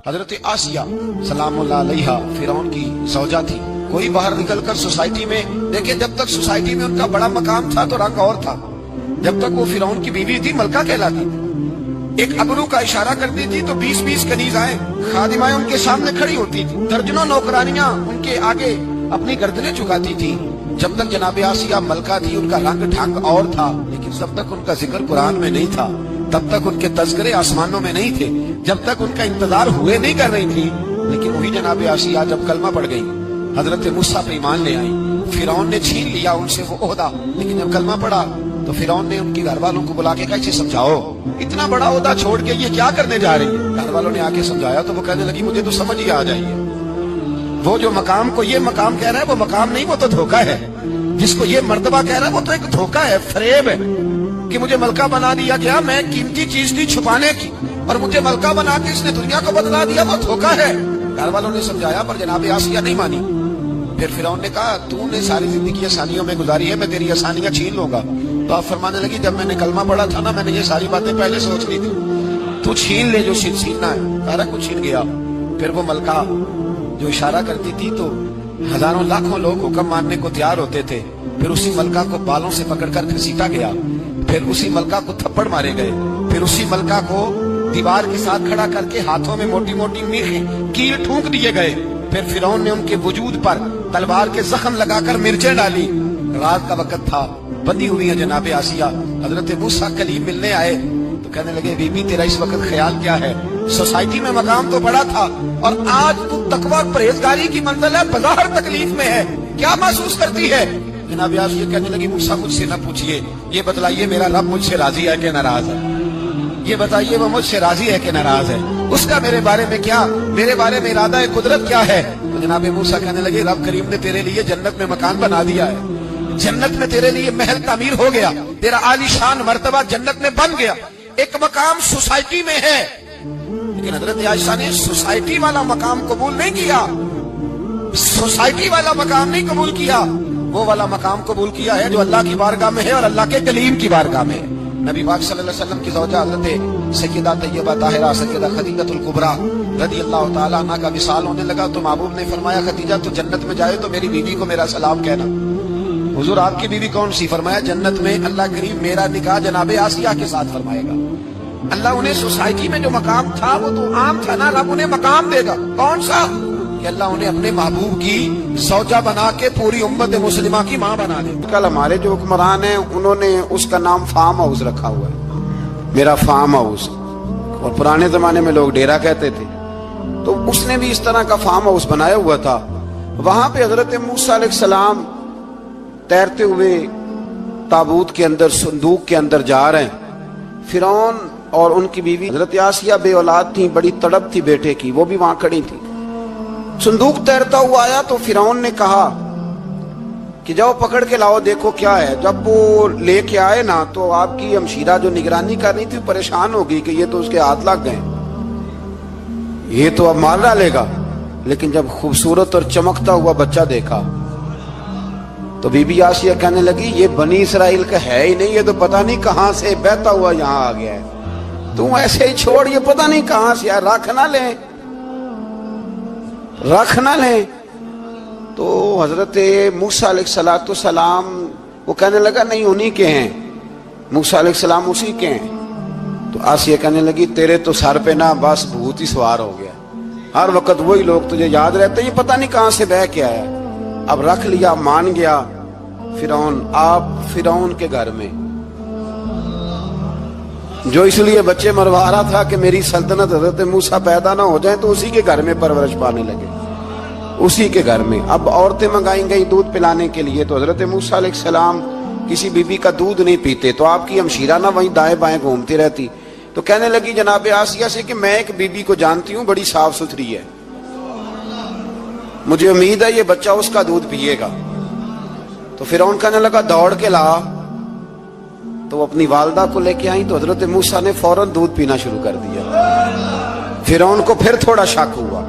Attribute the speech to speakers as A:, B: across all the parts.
A: حضرت آسیہ سلام اللہ علیہا فرعون کی زوجہ تھی. کوئی باہر نکل کر سوسائٹی میں دیکھیں، جب تک سوسائٹی میں ان کا بڑا مقام تھا تو رنگ اور تھا. جب تک وہ فرعون کی بیوی تھی ملکہ کہلاتی تھی. ایک ابرو کا اشارہ کرتی تھی تو 20 کنیزائیں خادمائیں ان کے سامنے کھڑی ہوتی تھی. درجنوں نوکرانیاں ان کے آگے اپنی گردنیں جھکاتی تھی. جب تک جناب آسیہ ملکہ تھی ان کا رنگ ڈھنگ اور تھا، لیکن جب تک ان کا ذکر قرآن میں نہیں تھا، تب تک ان کے تذکرے آسمانوں میں نہیں تھے، جب تک ان کا انتظار ہوئے نہیں کر رہی تھی. لیکن وہی جناب آسیہ جب کلمہ پڑھ گئی، حضرت موسیٰ پہ ایمان لے آئی، فرعون نے چھین لیا ان سے وہ عہدہ. لیکن جب کلمہ پڑھا تو فرعون نے ان کی گھر والوں کو بلا کے کہا اسے سمجھاؤ، اتنا بڑا عہدہ چھوڑ کے یہ کیا کرنے جا رہی ہے. گھر والوں نے آ کے سمجھایا تو وہ کہنے لگی مجھے تو سمجھ ہی آ جائیے، وہ جو مقام کو یہ مقام کہہ رہا ہے وہ مقام نہیں، وہ تو دھوکہ ہے. جس کو یہ مرتبہ کہہ رہا ہے وہ تو ایک دھوکہ ہے، فریب ہے کہ مجھے ملکہ بنا دیا گیا. میں قیمتی چیز تھی چھپانے کی اور مجھے ملکہ بنا کے اس نے دنیا کو بدلا دیا، وہ دھوکہ ہے. گھر والوں نے سمجھایا پر جناب آسیہ نہیں مانی. پھر فرعون نے کہا تو نے ساری زندگی آسانیوں میں گزاری ہے، میں تیری آسانیاں چھین لوں گا. تو آپ فرمانے لگی جب میں نے کلمہ پڑھا تھا نا، میں نے یہ ساری باتیں پہلے سوچ لی تھی، تو چھین لے جو چھیننا ہے. سارا کچھ چھین گیا. پھر وہ ملکہ جو اشارہ کرتی تھی تو ہزاروں لاکھوں لوگ حکم ماننے کو تیار ہوتے تھے. پھر اسی ملکہ کو بالوں سے پکڑ کر گھسیٹا گیا. پھر اسی ملکہ کو تھپڑ مارے گئے. پھر اسی ملکہ کو دیوار کے ساتھ کھڑا کر کے ہاتھوں میں موٹی موٹی میخیں کیل ٹھونک دیے گئے. پھر فرعون نے ان کے وجود پر تلوار کے زخم لگا کر مرچیں ڈالی. رات کا وقت تھا، بندی ہوئی ہے جناب آسیہ. حضرت موسیٰ کلیم ملنے آئے تو کہنے لگے بی بی تیرا اس وقت خیال کیا ہے؟ سوسائٹی میں مقام تو بڑا تھا اور آج تو تقویٰ پرہیزگاری کی منزل ہے، بظاہر تکلیف میں ہے، کیا محسوس کرتی ہے؟ جناب آسیہ کہنے لگی موسیٰ مجھ سے نہ پوچھئے، یہ بتلائیے میرا رب مجھ سے راضی ہے کہ ناراض ہے؟ یہ بتائیے وہ مجھ سے راضی ہے کہ ناراض ہے؟ اس کا میرے بارے میں کیا، میرے بارے میں ارادہ قدرت کیا ہے؟ تو جناب موسیٰ کہنے لگے رب کریم نے تیرے لیے جنت میں مکان بنا دیا ہے، جنت میں تیرے لیے محل تعمیر ہو گیا، تیرا عالی شان مرتبہ جنت میں بن گیا. ایک مقام سوسائٹی میں ہے، لیکن حضرت عائشہ نے سوسائٹی والا مقام قبول نہیں کیا. سوسائٹی والا مقام نہیں قبول کیا، وہ والا مقام قبول کیا ہے جو اللہ کی بارگاہ میں ہے اور اللہ کے کلیم کی بارگاہ میں ہے. نبی پاک صلی اللہ علیہ وسلم کی زوجہ حضرت سیدہ طیبہ طاہرہ سیدہ خدیجہ الکبریٰ رضی اللہ تعالیٰ عنہ کا وصال ہونے لگا تو محبوب نے فرمایا خدیجہ تو جنت میں جائے تو میری بیوی کو میرا سلام کہنا. حضور آپ کی بیوی کون سی؟ فرمایا جنت میں اللہ کریم میرا نکاح جناب آسیہ کے ساتھ فرمائے گا. اللہ انہیں سوسائٹی میں جو مقام تھا وہ تو عام تھا نا، رب انہیں مقام دے گا. کون سا؟ کہ اللہ انہیں اپنے محبوب کی زوجہ بنا کے پوری امت مسلمہ کی ماں بنا دے. کل ہمارے جو حکمران ہیں انہوں نے اس کا نام فارم ہاؤس رکھا ہوا ہے، میرا فارم ہاؤس. اور پرانے زمانے میں لوگ ڈیرا کہتے تھے، تو اس نے بھی اس طرح کا فارم ہاؤس بنایا ہوا تھا. وہاں پہ حضرت موسیٰ علیہ السلام تیرتے ہوئے تابوت کے اندر صندوق کے اندر جا رہے ہیں. فرعون اور ان کی بیوی حضرت آسیہ بے اولاد تھیں، بڑی تڑپ تھی بیٹے کی، وہ بھی وہاں کھڑی تھی. صندوق تیرتا ہوا آیا تو فرعون نے کہا کہ جاؤ پکڑ کے لاؤ دیکھو کیا ہے. جب وہ لے کے آئے نا تو آپ کی ہمشیرہ جو نگرانی کر رہی تھی پریشان ہو گئی کہ یہ تو اس کے ہاتھ لگ گئے، یہ تو اب مار ڈالے گا. لیکن جب خوبصورت اور چمکتا ہوا بچہ دیکھا تو بی بی آسیہ کہنے لگی یہ بنی اسرائیل کا ہے ہی نہیں، یہ تو پتہ نہیں کہاں سے بہتا ہوا یہاں آ گیا ہے. تم ایسے ہی چھوڑ، یہ پتہ نہیں کہاں سے ہے، رکھ نہ لیں رکھ نہ لیں. تو حضرت موسیٰ علیہ السلام وہ کہنے لگا نہیں انہی کے ہیں، موسیٰ علیہ السلام اسی کے ہیں. تو آسیہ کہنے لگی تیرے تو سر پہ نا بس بھوت ہی سوار ہو گیا، ہر وقت وہی لوگ تجھے یاد رہتے، یہ پتہ نہیں کہاں سے بہ کے آیا. اب رکھ لیا، مان گیا فرعون. آپ فرعون کے گھر میں جو اس لیے بچے مروا رہا تھا کہ میری سلطنت حضرت موسیٰ پیدا نہ ہو جائیں، تو اسی کے گھر میں پرورش پانے لگے، اسی کے گھر میں. اب عورتیں منگائیں گئی دودھ پلانے کے لیے، تو حضرت موسیٰ علیہ السلام کسی بیوی کا دودھ نہیں پیتے، تو آپ کی ہمشیرہ نہ وہیں دائیں بائیں گھومتی رہتی. تو کہنے لگی جناب آسیہ سے کہ میں ایک بیوی کو جانتی ہوں، بڑی صاف ستھری ہے، مجھے امید ہے یہ بچہ اس کا دودھ پیے گا. تو فرعون کہنے لگا دوڑ کے لا. تو وہ اپنی والدہ کو لے کے آئیں تو حضرت موسیٰ نے فوراً دودھ پینا شروع کر دیا. فرعون کو پھر تھوڑا شک ہوا.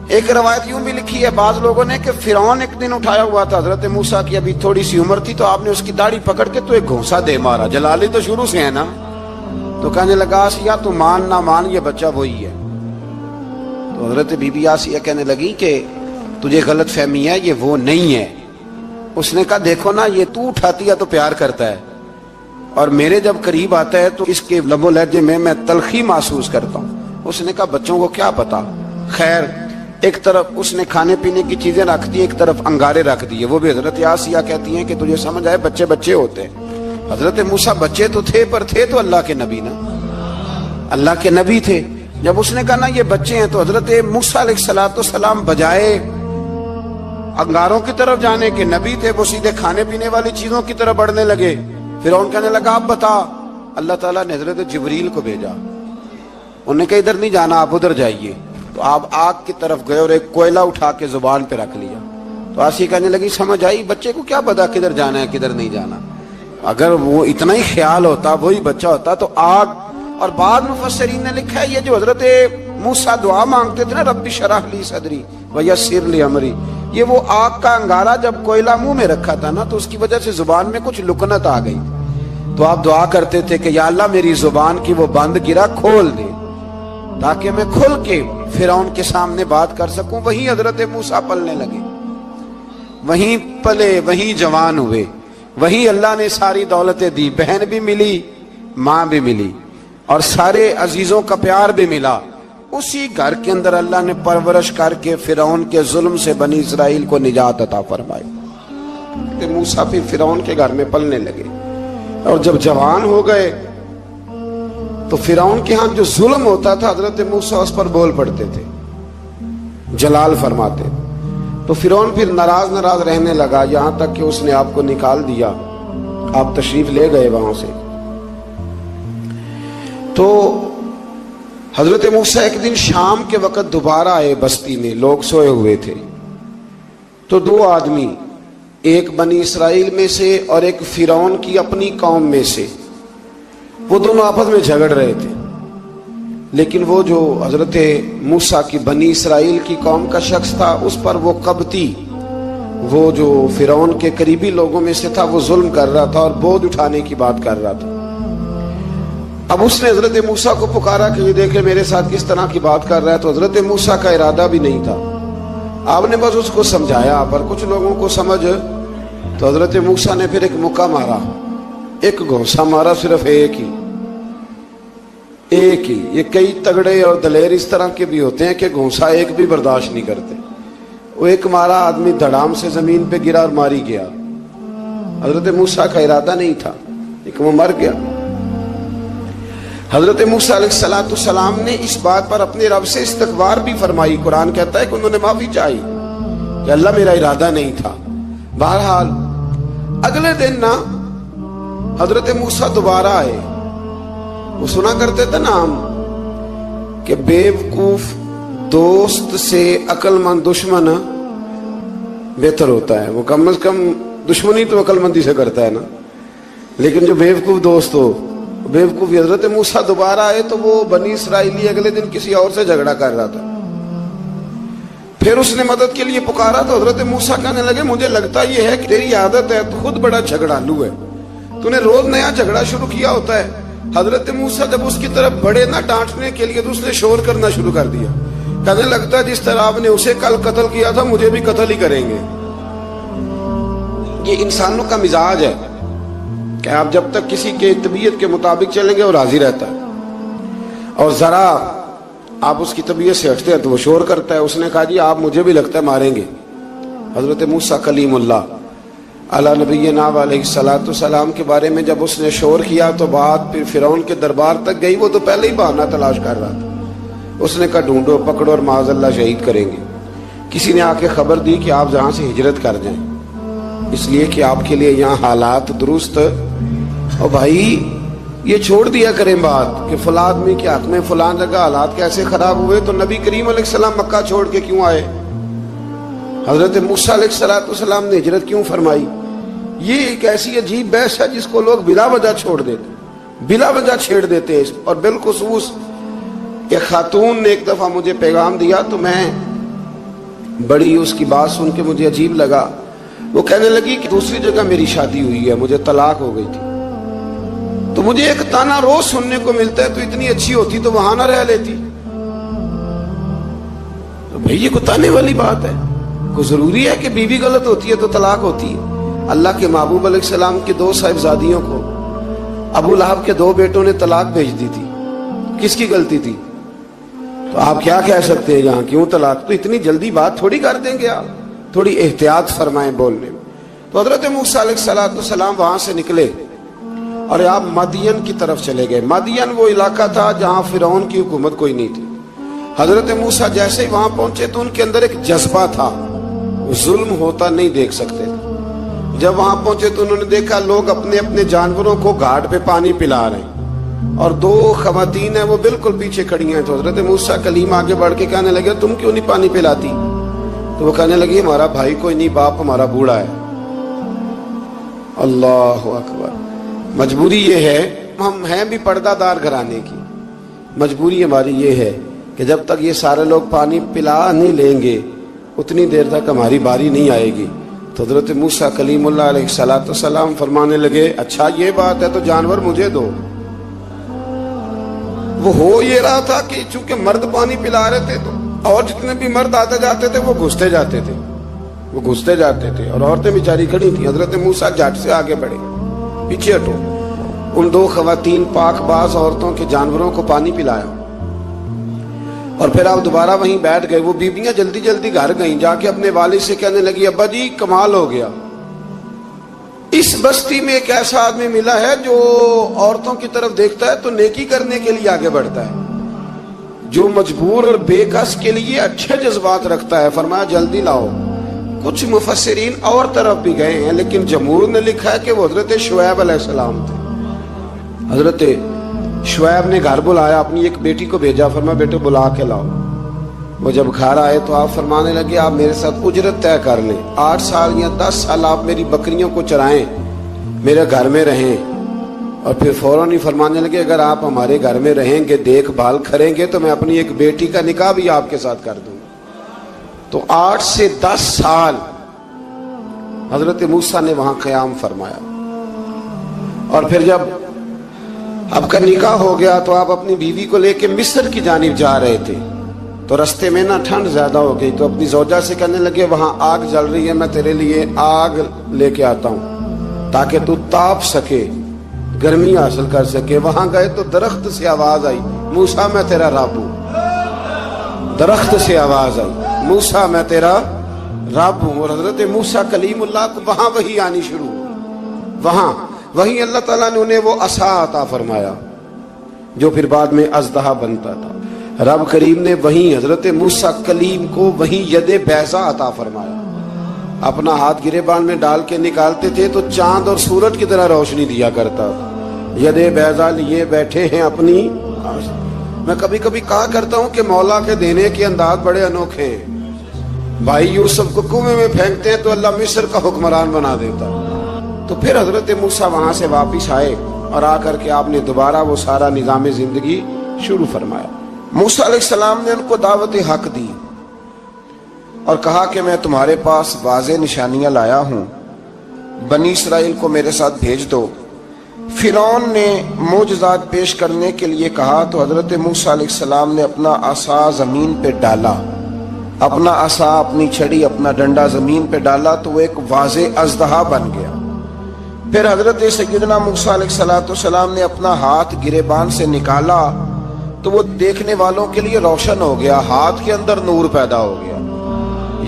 A: ایک روایت یوں بھی لکھی ہے بعض لوگوں نے کہ فرعون ایک دن اٹھایا ہوا تھا حضرت موسیٰ کی ابھی تھوڑی سی عمر تھی، تو آپ نے اس کی داڑھی پکڑ کے تو ایک گھونسا دے مارا. جلالی تو شروع سے ہے نا. تو کہنے لگا آسیہ تو مان نہ مان یہ بچہ وہی ہے. تو حضرت بی بی آسیہ کہنے لگی کہ تجھے غلط فہمی ہے، یہ وہ نہیں ہے۔ اس نے کہا دیکھو نا، یہ تو اٹھاتی ہے تو پیار کرتا ہے، اور میرے جب قریب آتا ہے تو اس کے لب و لہجے میں تلخی محسوس کرتا ہوں۔ اس نے کہا بچوں کو کیا پتا۔ خیر، ایک طرف اس نے کھانے پینے کی چیزیں رکھ دی، ایک طرف انگارے رکھ دیے۔ وہ بھی حضرت آسیہ کہتی ہیں کہ تجھے سمجھ آئے بچے بچے ہوتے ہیں۔ حضرت موسیٰ بچے تو تھے، پر تھے تو اللہ کے نبی نا، اللہ کے نبی تھے۔ جب اس نے کہا نا یہ بچے ہیں، تو حضرت موسیٰ علیہ السلام بجائے انگاروں کی طرف جانے کے، نبی تھے، وہ سیدھے کھانے پینے والی چیزوں کی طرف بڑھنے لگے۔ فرعون کہنے لگا اب بتا۔ اللہ تعالیٰ نے حضرت جبریل کو بھیجا، انہوں نے کہا ادھر نہیں جانا، آپ ادھر جائیے۔ تو آپ آگ کی طرف گئے اور ایک کوئلہ اٹھا کے زبان پہ رکھ لیا۔ تو آسیہ کہنے لگی سمجھ آئی، بچے کو کیا پتا کدھر جانا ہے کدھر نہیں جانا، اگر وہ اتنا ہی خیال ہوتا، وہی بچہ ہوتا تو آگ۔ اور بعد مفسرین نے لکھا ہے یہ جو حضرت موسیٰ دعا مانگتے تھے نا، رب اشرح لی صدری ویسر لی امری، یہ وہ آگ کا انگارہ جب کوئلہ منہ میں رکھا تھا نا، تو اس کی وجہ سے زبان میں کچھ لکنت آ گئی۔ تو آپ دعا کرتے تھے کہ یا اللہ میری زبان کی وہ بند گرا کھول دے، تاکہ میں کھل کے فرعون کے سامنے بات کر سکوں۔ وہیں حضرت موسیٰ پلنے لگے، وہیں پلے، وہیں جوان ہوئے، وہیں اللہ نے ساری دولتیں دی، بہن بھی ملی، ماں بھی ملی، اور سارے عزیزوں کا پیار بھی ملا۔ اسی گھر کے اندر اللہ نے پرورش کر کے فرعون کے ظلم سے بنی اسرائیل کو نجات عطا فرمائی۔ کہ موسیٰ پھر فرعون کے گھر میں پلنے لگے، اور جب جوان ہو گئے تو فرعون کے ہاں جو ظلم ہوتا تھا حضرت موسیٰ اس پر بول پڑتے تھے، جلال فرماتے۔ تو فرعون پھر ناراض رہنے لگا، یہاں تک کہ اس نے آپ کو نکال دیا، آپ تشریف لے گئے وہاں سے۔ تو حضرت موسیٰ ایک دن شام کے وقت دوبارہ آئے بستی میں، لوگ سوئے ہوئے تھے۔ تو دو آدمی، ایک بنی اسرائیل میں سے اور ایک فرعون کی اپنی قوم میں سے، وہ دونوں آپس میں جھگڑ رہے تھے۔ لیکن وہ جو حضرت موسیٰ کی بنی اسرائیل کی قوم کا شخص تھا، اس پر وہ قبطی، وہ جو فرعون کے قریبی لوگوں میں سے تھا، وہ ظلم کر رہا تھا اور بوجھ اٹھانے کی بات کر رہا تھا۔ اب اس نے حضرت موسیٰ کو پکارا کہ یہ دیکھے میرے ساتھ کس طرح کی بات کر رہا ہے۔ تو حضرت موسیٰ کا ارادہ بھی نہیں تھا، آپ نے بس اس کو سمجھایا، پر کچھ لوگوں کو سمجھ۔ تو حضرت موسیٰ نے پھر ایک مکہ مارا، ایک گھونسا مارا، صرف ایک ہی۔ یہ کئی تگڑے اور دلیر اس طرح کے بھی ہوتے ہیں کہ گھونسا ایک بھی برداشت نہیں کرتے۔ وہ ایک مارا، آدمی دھڑام سے زمین پہ گرا اور ماری گیا۔ حضرت موسیٰ کا ارادہ نہیں تھا، لیکن وہ مر گیا۔ حضرت موسیٰ علیہ السلام نے اس بات پر اپنے رب سے استغفار بھی فرمائی۔ قرآن کہتا ہے کہ انہوں نے معافی چاہی کہ اللہ میرا ارادہ نہیں تھا۔ بہرحال اگلے دن نا حضرت موسیٰ دوبارہ آئے۔ وہ سنا کرتے تھے نا ہم کہ بیوقوف دوست سے عقل مند دشمن بہتر ہوتا ہے۔ وہ کم از کم دشمنی تو عقل مندی سے کرتا ہے نا، لیکن جو بیوقوف دوست ہو بیوقوفی۔ حضرت موسیٰ دوبارہ آئے تو وہ بنی اسرائیلی اگلے دن کسی اور سے جھگڑا کر رہا تھا۔ پھر اس نے مدد کے لیے پکارا تو حضرت موسیٰ کہنے لگے مجھے لگتا یہ ہے کہ تیری عادت ہے، تو خود بڑا جھگڑالو ہے، تو نے روز نیا جھگڑا شروع کیا ہوتا ہے۔ حضرت موسیٰ جب اس کی طرف بڑھے نہ ڈانٹنے کے لیے تو اس نے شور کرنا شروع کر دیا، کہنے لگتا ہے جس طرح آپ نے اسے کل قتل کیا تھا مجھے بھی قتل ہی کریں گے۔ یہ انسانوں کا مزاج ہے کہ آپ جب تک کسی کے طبیعت کے مطابق چلیں گے وہ راضی رہتا ہے، اور ذرا آپ اس کی طبیعت سے ہٹتے ہیں تو وہ شور کرتا ہے۔ اس نے کہا جی آپ مجھے بھی لگتا ہے ماریں گے۔ حضرت موسیٰ کلیم اللہ علی نبینا علیہ السلام کے بارے میں جب اس نے شور کیا تو بات پھر فرعون کے دربار تک گئی۔ وہ تو پہلے ہی بہانہ تلاش کر رہا تھا۔ اس نے کہا ڈھونڈو پکڑو اور معاذ اللہ شہید کریں گے۔ کسی نے آ کے خبر دی کہ آپ یہاں سے ہجرت کر جائیں، اس لیے کہ آپ کے لیے یہاں حالات درست، اور بھائی یہ چھوڑ دیا کریں بات کہ فلاں آدمی کے حق میں فلاں جگہ حالات کیسے خراب ہوئے، تو نبی کریم علیہ السلام مکہ چھوڑ کے کیوں آئے؟ حضرت موسیٰ علیہ السلام نے ہجرت کیوں فرمائی؟ یہ ایک ایسی عجیب بحث ہے جس کو لوگ بلا وجہ چھوڑ دیتے، بلا وجہ چھیڑ دیتے ہیں۔ اور بالخصوص ایک خاتون نے ایک دفعہ مجھے پیغام دیا تو میں بڑی اس کی بات سن کے مجھے عجیب لگا۔ وہ کہنے لگی کہ دوسری جگہ میری شادی ہوئی ہے، مجھے طلاق ہو گئی تھی، تو مجھے ایک تانا روز سننے کو ملتا ہے تو اتنی اچھی ہوتی تو وہاں نہ رہ لیتی۔
B: تو بھئی یہ کتانے والی بات ہے؟ کوئی ضروری ہے کہ بیوی غلط ہوتی ہے تو طلاق ہوتی ہے؟ اللہ کے محبوب علیہ السلام کی 2 صاحبزادیوں کو ابو لہب کے 2 بیٹوں نے طلاق بھیج دی تھی، کس کی غلطی تھی؟ تو آپ کیا کہہ سکتے ہیں یہاں کیوں طلاق؟ تو اتنی جلدی بات تھوڑی کر دیں گے آپ، تھوڑی احتیاط فرمائیں بولنے میں۔ تو حضرت موسیٰ علیہ السلام وہاں سے نکلے اور آپ مدین کی طرف چلے گئے۔ مدین وہ علاقہ تھا جہاں فرعون کی حکومت کوئی نہیں تھی۔ حضرت موسیٰ جیسے ہی وہاں پہنچے تو ان کے اندر ایک جذبہ تھا، ظلم ہوتا نہیں دیکھ سکتے۔ جب وہاں پہنچے تو انہوں نے دیکھا لوگ اپنے اپنے جانوروں کو گھاٹ پہ پانی پلا رہے ہیں اور 2 خواتین ہیں وہ بالکل پیچھے کھڑی ہیں۔ تو حضرت موسیٰ کلیم آگے بڑھ کے کہنے لگے تم کیوں نہیں پانی پلاتی؟ تو وہ کہنے لگی ہمارا بھائی کوئی نہیں، باپ ہمارا بوڑھا ہے۔ اللہ اکبر۔ مجبوری یہ ہے، ہم ہیں بھی پردہ دار گھرانے کی، مجبوری ہماری یہ ہے کہ جب تک یہ سارے لوگ پانی پلا نہیں لیں گے اتنی دیر تک ہماری باری نہیں آئے گی۔ تو حضرت موسیٰ کلیم اللہ علیہ السلام فرمانے لگے اچھا یہ بات ہے تو جانور مجھے دو۔ وہ ہو یہ رہا تھا کہ چونکہ مرد پانی پلا رہے تھے تو اور جتنے بھی مرد آتے جاتے تھے وہ گھستے جاتے تھے اور عورتیں بیچاری کھڑی تھیں۔ حضرت موسیٰ جھٹ سے آگے بڑھے، پیچھے ہٹو۔ ان 2 خواتین پاک باز عورتوں کے جانوروں کو پانی پلایا اور پھر آپ دوبارہ وہیں بیٹھ گئے۔ وہ بیویاں جلدی جلدی گھر گئیں، جا کے اپنے والد سے کہنے لگی ابا جی کمال ہو گیا، اس بستی میں ایک ایسا آدمی ملا ہے جو عورتوں کی طرف دیکھتا ہے تو نیکی کرنے کے لیے آگے بڑھتا ہے، جو مجبور اور بے کس کے لیے اچھے جذبات رکھتا ہے۔ فرمایا جلدی لاؤ۔ کچھ مفسرین اور طرف بھی گئے ہیں لیکن جمہور نے لکھا ہے کہ وہ حضرت شعیب علیہ السلام تھے۔ حضرت شعیب نے گھر بلایا، اپنی ایک بیٹی کو بھیجا، فرمایا بیٹے بلا کے لاؤ۔ وہ جب گھر آئے تو آپ فرمانے لگے آپ میرے ساتھ اجرت طے کر لیں، 8 سال یا 10 سال آپ میری بکریوں کو چرائیں، میرے گھر میں رہیں۔ اور پھر فوراً ہی فرمانے لگے اگر آپ ہمارے گھر میں رہیں گے دیکھ بھال کریں گے تو میں اپنی ایک بیٹی کا نکاح بھی آپ کے ساتھ کر دوں۔ تو 8 سے 10 سال حضرت موسیٰ نے وہاں قیام فرمایا۔ اور پھر جب آپ کا نکاح ہو گیا تو آپ اپنی بیوی کو لے کے مصر کی جانب جا رہے تھے، تو رستے میں نا ٹھنڈ زیادہ ہو گئی تو اپنی زوجہ سے کہنے لگے وہاں آگ جل رہی ہے، میں تیرے لیے آگ لے کے آتا ہوں تاکہ تو تاپ سکے، گرمی حاصل کر سکے۔ وہاں گئے تو درخت سے آواز آئی موسیٰ میں تیرا رب ہوں۔ درخت سے آواز آئی موسیٰ میں تیرا رب ہوں۔ اور حضرت موسیٰ کلیم اللہ کو وہاں وحی آنی شروع ہوئی، وہاں وہیں اللہ تعالیٰ نے انہیں وہ عصا عطا فرمایا جو پھر بعد میں اژدہا بنتا تھا۔ رب کریم نے وہیں حضرت موسیٰ کلیم کو وہیں ید بیضا عطا فرمایا۔ اپنا ہاتھ گریبان میں ڈال کے نکالتے تھے تو چاند اور سورج کی طرح روشنی دیا کرتا تھا۔ ید بیضا لیے بیٹھے ہیں اپنی۔ میں کبھی کبھی کہا کرتا ہوں کہ مولا کے دینے کے انداز بڑے انوکھے ہیں۔ بھائی یوسف کو کنویں میں پھینکتے ہیں تو اللہ مصر کا حکمران بنا دیتا۔ تو پھر حضرت موسیٰ وہاں سے واپس آئے اور آ کر کے آپ نے دوبارہ وہ سارا نظام زندگی شروع فرمایا۔ موسیٰ علیہ السلام نے ان کو دعوت حق دی اور کہا کہ میں تمہارے پاس واضح نشانیاں لایا ہوں، بنی اسرائیل کو میرے ساتھ بھیج دو۔ فرعون نے معجزات پیش کرنے کے لیے کہا تو حضرت موسیٰ علیہ السلام نے اپنا عصا زمین پہ ڈالا، اپنا عصا، اپنی چھڑی، اپنا ڈنڈا زمین پہ ڈالا تو وہ ایک واضح اژدہا بن گیا۔ پھر حضرت سیدنا موسیٰ علیہ السلام نے اپنا ہاتھ گریبان سے نکالا تو وہ دیکھنے والوں کے لیے روشن ہو گیا، ہاتھ کے اندر نور پیدا ہو گیا۔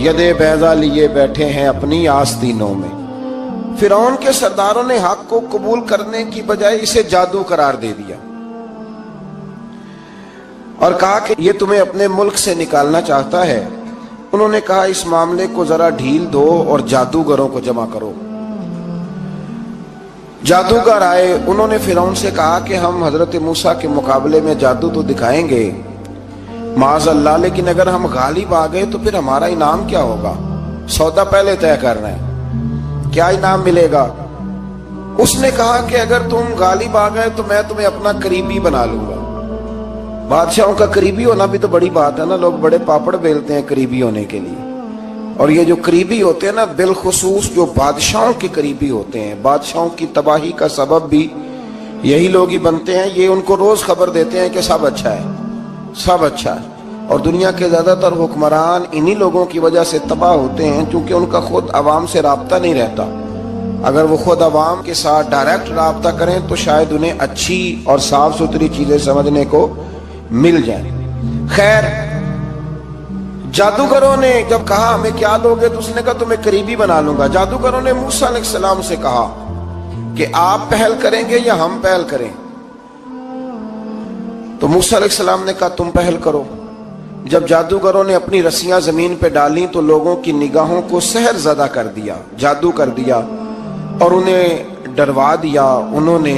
B: ید بیضا لیے بیٹھے ہیں اپنی آستینوں میں۔ فرعون کے سرداروں نے حق کو قبول کرنے کی بجائے اسے جادو قرار دے دیا اور کہا کہ یہ تمہیں اپنے ملک سے نکالنا چاہتا ہے۔ انہوں نے کہا اس معاملے کو ذرا ڈھیل دو اور جادوگروں کو جمع کرو۔ جادوگر آئے، انہوں نے فرعون سے کہا کہ ہم حضرت موسیٰ کے مقابلے میں جادو تو دکھائیں گے معاذ اللہ، لیکن اگر ہم غالب آ گئے تو پھر ہمارا انعام کیا ہوگا؟ سودا پہلے طے کرنا ہے، کیا انعام ملے گا؟ اس نے کہا کہ اگر تم غالب آ گئے تو میں تمہیں اپنا قریبی بنا لوں گا۔ بادشاہوں کا قریبی ہونا بھی تو بڑی بات ہے نا، لوگ بڑے پاپڑ بیلتے ہیں قریبی ہونے کے لیے۔ اور یہ جو قریبی ہوتے ہیں نا، بالخصوص جو بادشاہوں کے قریبی ہوتے ہیں، بادشاہوں کی تباہی کا سبب بھی یہی لوگ ہی بنتے ہیں۔ یہ ان کو روز خبر دیتے ہیں کہ سب اچھا ہے، سب اچھا ہے، اور دنیا کے زیادہ تر حکمران انہی لوگوں کی وجہ سے تباہ ہوتے ہیں چونکہ ان کا خود عوام سے رابطہ نہیں رہتا. اگر وہ خود عوام کے ساتھ ڈائریکٹ رابطہ کریں تو شاید انہیں اچھی اور صاف ستھری چیزیں سمجھنے کو مل جائیں. خیر، جادوگروں نے جب کہا ہمیں کیا دو گے تو اس نے کہا تمہیں قریبی بنا لوں گا. جادوگروں نے موسیٰ علیہ السلام سے کہا کہ آپ پہل کریں گے یا ہم پہل کریں؟ تو موسیٰ علیہ السلام نے کہا تم پہل کرو. جب جادوگروں نے اپنی رسیاں زمین پہ ڈالیں تو لوگوں کی نگاہوں کو سحر زدہ کر دیا، جادو کر دیا اور انہیں ڈروا دیا. انہوں نے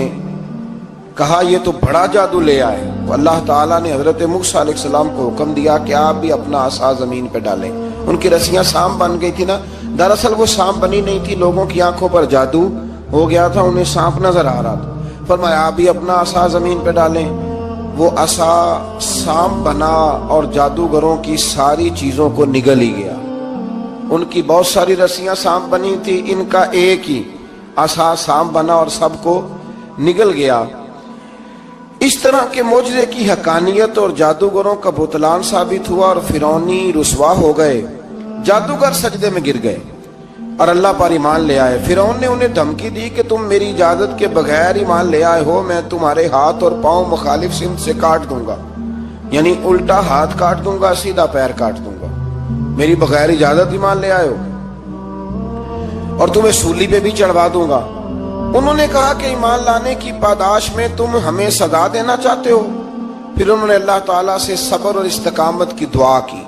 B: کہا یہ تو بڑا جادو لے آئے. تو اللہ تعالیٰ نے حضرت موسیٰ علیہ السلام کو حکم دیا کہ آپ بھی اپنا عصا زمین پہ ڈالیں. ان کی رسیاں سانپ بن گئی تھی نا، دراصل وہ سانپ بنی نہیں تھی، لوگوں کی آنکھوں پر جادو ہو گیا تھا، انہیں سانپ نظر آ رہا تھا. فرمایا آپ بھی اپنا عصا زمین پہ ڈالیں. وہ عصا سانپ بنا اور جادوگروں کی ساری چیزوں کو نگل ہی گیا. ان کی بہت ساری رسیاں سانپ بنی تھی، ان کا ایک ہی عصا سانپ بنا اور سب کو نگل گیا. اس طرح کے معجزے کی حقانیت اور جادوگروں کا بطلان ثابت ہوا اور فرعونی رسوا ہو گئے. جادوگر سجدے میں گر گئے اور اللہ پر ایمان لے آئے. فرعون نے انہیں دھمکی دی کہ تم میری اجازت کے بغیر ایمان لے آئے ہو، میں تمہارے ہاتھ اور پاؤں مخالف سمت سے کاٹ دوں گا، یعنی الٹا ہاتھ کاٹ دوں گا، سیدھا پیر کاٹ دوں گا. میری بغیر اجازت ایمان لے آئے ہو اور تمہیں سولی پہ بھی چڑھوا دوں گا. انہوں نے کہا کہ ایمان لانے کی پاداش میں تم ہمیں سزا دینا چاہتے ہو. پھر انہوں نے اللہ تعالیٰ سے صبر اور استقامت کی دعا کی.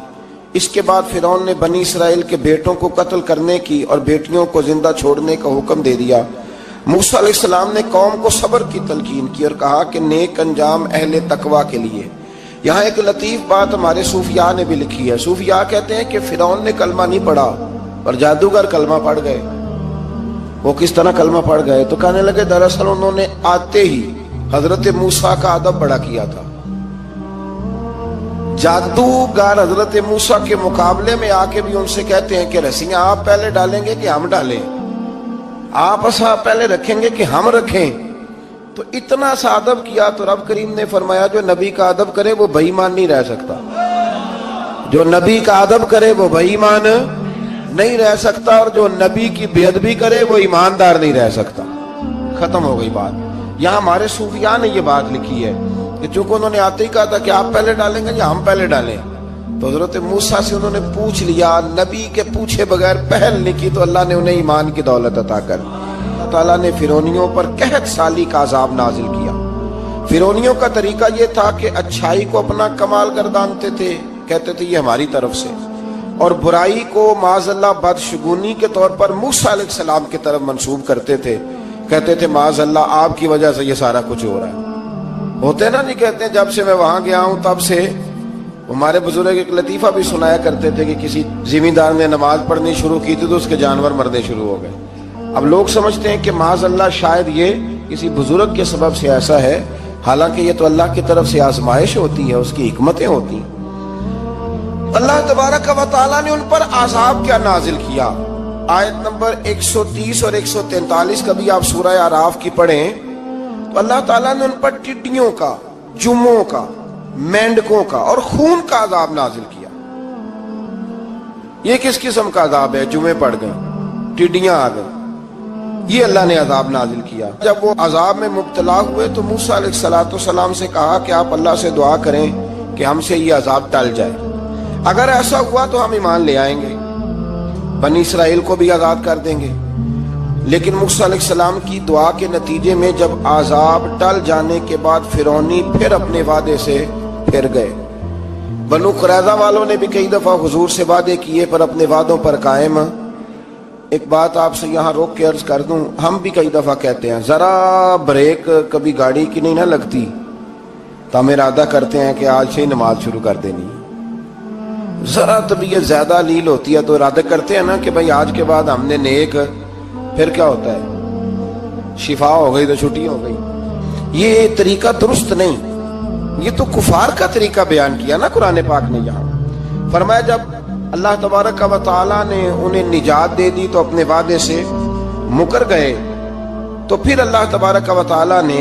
B: اس کے بعد فرعون نے بنی اسرائیل کے بیٹوں کو قتل کرنے کی اور بیٹیوں کو زندہ چھوڑنے کا حکم دے دیا. موسیٰ علیہ السلام نے قوم کو صبر کی تلقین کی اور کہا کہ نیک انجام اہل تقوی کے لیے. یہاں ایک لطیف بات ہمارے صوفیاء نے بھی لکھی ہے. صوفیاء کہتے ہیں کہ فرعون نے کلمہ نہیں پڑھا اور جادوگر کلمہ پڑھ گئے. وہ کس طرح کلمہ پڑھ گئے؟ تو کہنے لگے دراصل انہوں نے آتے ہی حضرت موسیٰ کا ادب بڑا کیا تھا. جادوگر حضرت موسیٰ کے مقابلے میں آ کے بھی ان سے کہتے ہیں کہ رسیاں آپ پہلے ڈالیں گے کہ ہم ڈالیں؟ آپ عصا پہلے رکھیں گے کہ ہم رکھیں؟ تو اتنا سا ادب کیا تو رب کریم نے فرمایا جو نبی کا ادب کرے وہ بے ایمان نہیں رہ سکتا. جو نبی کا ادب کرے وہ بے ایمان نہیں رہ سکتا، اور جو نبی کی بے ادبی کرے وہ ایماندار نہیں رہ سکتا. ختم ہو گئی بات. یہاں ہمارے صوفیاء نے یہ بات لکھی ہے کہ چونکہ انہوں نے آتے ہی کہا تھا کہ آپ پہلے ڈالیں گے یا ہم پہلے ڈالیں، تو حضرت موسیٰ سے انہوں نے پوچھ لیا. نبی کے پوچھے بغیر پہل نہیں کی تو اللہ نے انہیں ایمان کی دولت عطا کر. اللہ تعالیٰ نے فرعونیوں پر قحط سالی کا عذاب نازل کیا. فرعونیوں کا طریقہ یہ تھا کہ اچھائی کو اپنا کمال گردانتے تھے، کہتے تھے یہ ہماری طرف سے، اور برائی کو معاذ اللہ بدشگونی کے طور پر موسیٰ علیہ السلام کی طرف منسوب کرتے تھے. کہتے تھے معاذ اللہ آپ کی وجہ سے یہ سارا کچھ ہو رہا ہے. ہوتے نا نہیں کہتے ہیں جب سے میں وہاں گیا ہوں تب سے. ہمارے بزرگ ایک لطیفہ بھی سنایا کرتے تھے کہ کسی زمیندار نے نماز پڑھنی شروع کی تھی تو اس کے جانور مرنے شروع ہو گئے. اب لوگ سمجھتے ہیں کہ معاذ اللہ شاید یہ کسی بزرگ کے سبب سے ایسا ہے، حالانکہ یہ تو اللہ کی طرف سے آزمائش ہوتی ہے، اس کی حکمتیں ہوتی ہیں. اللہ تبارک و تعالیٰ نے ان پر عذاب کیا نازل کیا. آیت نمبر 130 اور 143 کا بھی آپ سورہ اعراف کی پڑھیں تو اللہ تعالیٰ نے ان پر ٹڈیوں کا، جموں کا، مینڈکوں کا اور خون کا عذاب نازل کیا. یہ کس قسم کا عذاب ہے؟ جمعے پڑ گئے، ٹڈیاں آ گئیں، یہ اللہ نے عذاب نازل کیا. جب وہ عذاب میں مبتلا ہوئے تو موسیٰ علیہ السلام سے کہا کہ آپ اللہ سے دعا کریں کہ ہم سے یہ عذاب ٹل جائے. اگر ایسا ہوا تو ہم ایمان لے آئیں گے، بنی اسرائیل کو بھی آزاد کر دیں گے. لیکن موسیٰ علیہ السلام کی دعا کے نتیجے میں جب عذاب ٹل جانے کے بعد فرعونی پھر اپنے وعدے سے پھر گئے. بنو قریظہ والوں نے بھی کئی دفعہ حضور سے وعدے کیے پر اپنے وعدوں پر قائم. ایک بات آپ سے یہاں روک کے عرض کر دوں، ہم بھی کئی دفعہ کہتے ہیں ذرا بریک کبھی گاڑی کی نہیں نہ لگتی تو ہم ارادہ کرتے ہیں کہ آج سے ہی نماز شروع کر دینی. ذرا طبیعت زیادہ لیل ہوتی ہے تو ارادہ کرتے ہیں نا کہ بھائی آج کے بعد ہم نے نیک، پھر کیا ہوتا ہے شفا ہو گئی تو چھٹی ہو گئی. یہ طریقہ درست نہیں، یہ تو کفار کا طریقہ بیان کیا نا قرآن پاک نے. یہاں فرمایا جب اللہ تبارک و تعالیٰ نے انہیں نجات دے دی تو اپنے وعدے سے مکر گئے، تو پھر اللہ تبارک و تعالیٰ نے